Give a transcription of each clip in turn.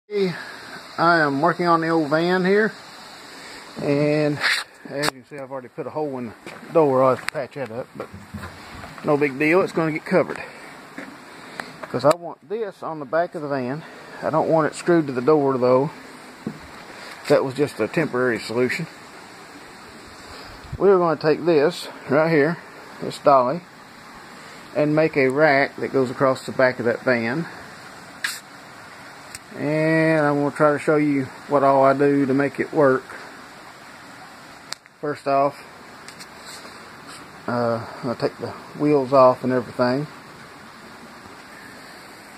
I am working on the old van here, and as you can see, I've already put a hole in the door. I'll have to patch that up, but no big deal. It's going to get covered because I want this on the back of the van. I don't want it screwed to the door though. That was just a temporary solution. We're going to take this right here, this dolly, and make a rack that goes across the back of that van. And I'm going to try to show you what all I do to make it work. First off, I'll take the wheels off and everything.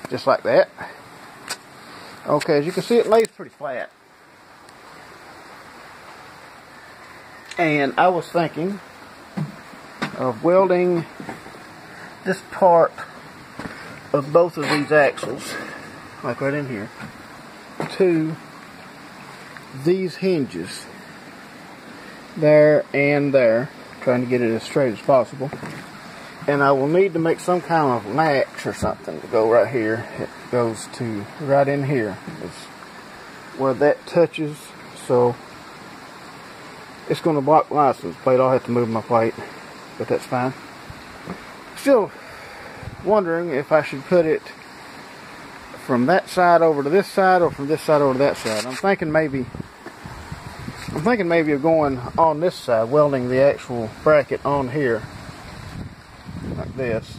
Just like that. Okay, as you can see, it lays pretty flat. And I was thinking of welding this part of both of these axles, like right in here, to these hinges there and there, trying to get it as straight as possible. And I will need to make some kind of latch or something to go right here. It goes to right in here. It's where that touches, so it's going to block the license plate. I'll have to move my plate, but that's fine. Still wondering if I should put it from that side over to this side or from this side over to that side. I'm thinking maybe of going on this side, welding the actual bracket on here like this.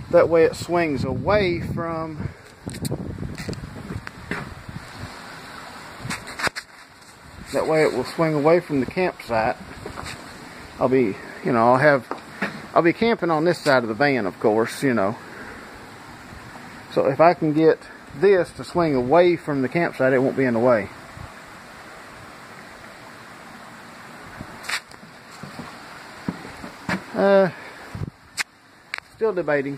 That way it swings away from it will swing away from the campsite. I'll be camping on this side of the van, of course, you know. So if I can get this to swing away from the campsite, it won't be in the way. Still debating.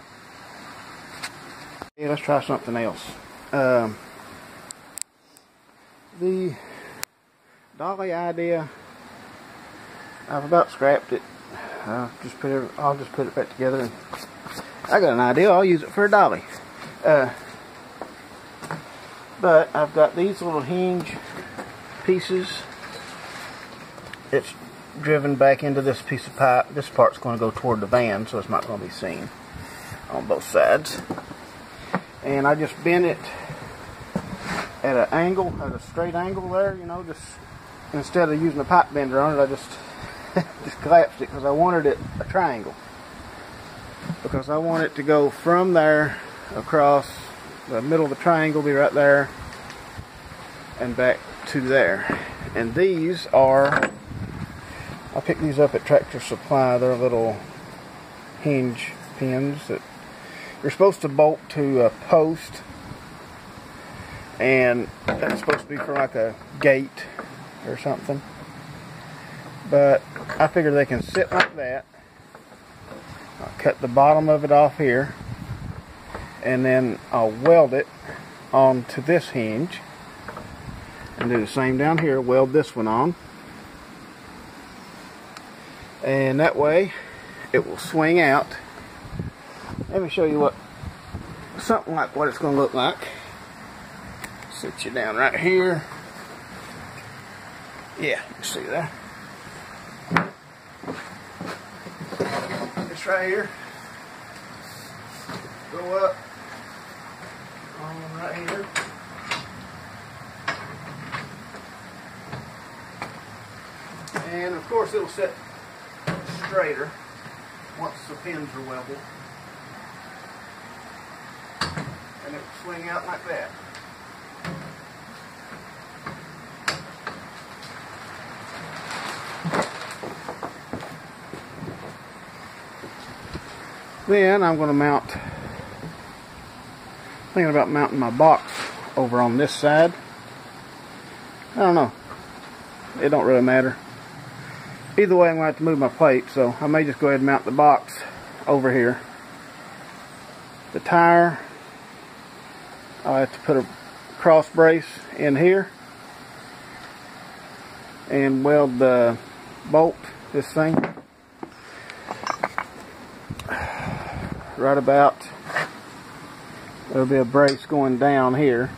Yeah, let's try something else. The dolly idea, I've about scrapped it. I'll just put it back together. And I got an idea. I'll use it for a dolly. But I've got these little hinge pieces. It's driven back into this piece of pipe. This part's going to go toward the van, so it's not going to be seen on both sides. And I just bent it at an angle, at a straight angle there, you know, just instead of using a pipe bender on it, I just collapsed it because I wanted it a triangle. Because I want it to go from there across the middle of the triangle, be right there, and back to there. And these are, I picked these up at Tractor Supply. They're little hinge pins that you're supposed to bolt to a post, and that's supposed to be for like a gate or something. But I figure they can sit like that. I'll cut the bottom of it off here, and then I'll weld it onto this hinge and do the same down here. Weld this one on, and that way it will swing out. Let me show you something like what it's going to look like. Sit you down right here. Yeah, you see that? This right here, go up on right here. And of course it'll set straighter once the pins are welded. And it will swing out like that. Then I'm going to mount, thinking about mounting my box over on this side. I don't know. It don't really matter. Either way, I'm going to have to move my plate, so I may just go ahead and mount the box over here. The tire, I'll have to put a cross brace in here and weld the bolt, this thing, right about There'll be a brace going down here,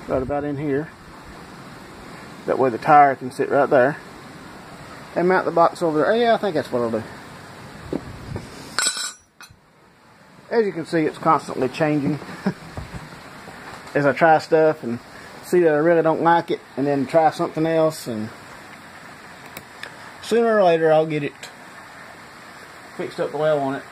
right about in here. That way the tire can sit right there. And mount the box over there. Yeah, I think that's what I'll do. As you can see, it's constantly changing. As I try stuff and see that I really don't like it, and then try something else, and sooner or later I'll get it fixed up the way I want it.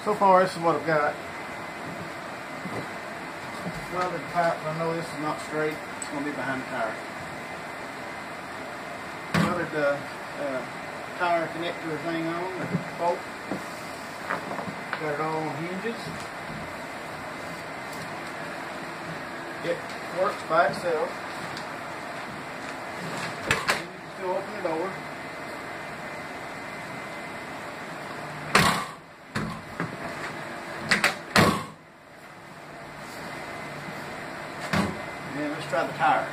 So far, this is what I've got. Welded pipe, I know this is not straight. It's going to be behind the tire. Welded the tire connector thing on, the bolt. Got it all on hinges. It works by itself. You can still open the door. And let's try the tire.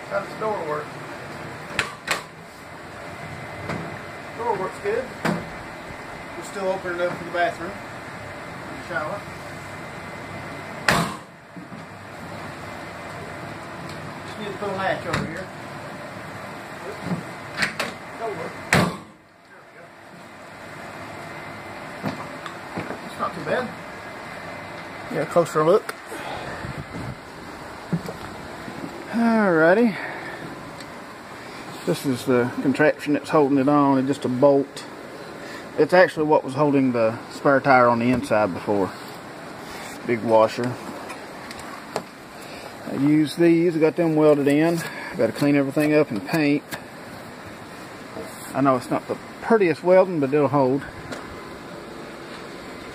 How does the door work? Door works good. We'll still open it up for the bathroom and the shower. Just need to put a latch over here. Door work. There we go. It's not too bad. Get a closer look. Alrighty. This is the contraption that's holding it on. It's just a bolt. It's actually what was holding the spare tire on the inside before. Big washer. I use these. I got them welded in. Got to clean everything up and paint. I know it's not the prettiest welding, but it'll hold.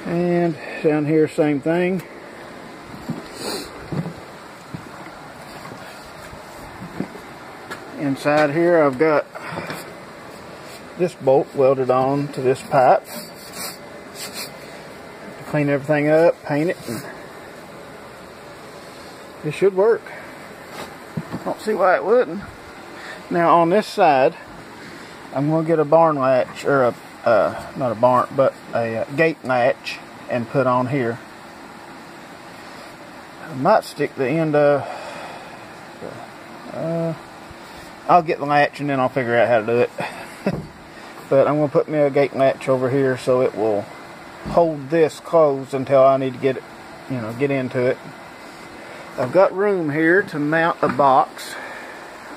And down here, same thing. Inside here, I've got this bolt welded on to this pipe. To clean everything up, paint it, and it should work. Don't see why it wouldn't. Now on this side, I'm going to get a barn latch, or not a barn, but a gate latch, and put on here. I might stick the end of, I'll get the latch and then I'll figure out how to do it. But I'm going to put me a gate latch over here so it will hold this closed until I need to get it, get into it. I've got room here to mount a box.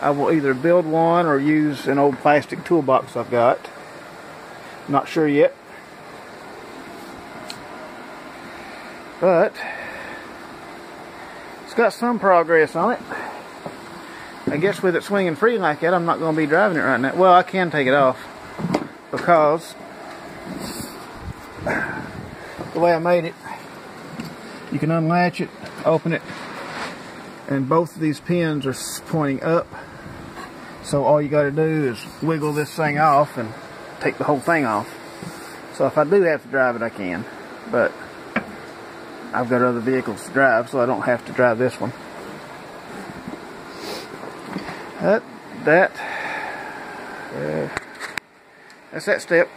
I will either build one or use an old plastic toolbox I've got. Not sure yet. But it's got some progress on it. I guess with it swinging free like that, I'm not going to be driving it right now. Well, I can take it off because the way I made it, you can unlatch it, open it, and both of these pins are pointing up. So all you got to do is wiggle this thing off and take the whole thing off. So if I do have to drive it, I can. But I've got other vehicles to drive, so I don't have to drive this one. That's that step.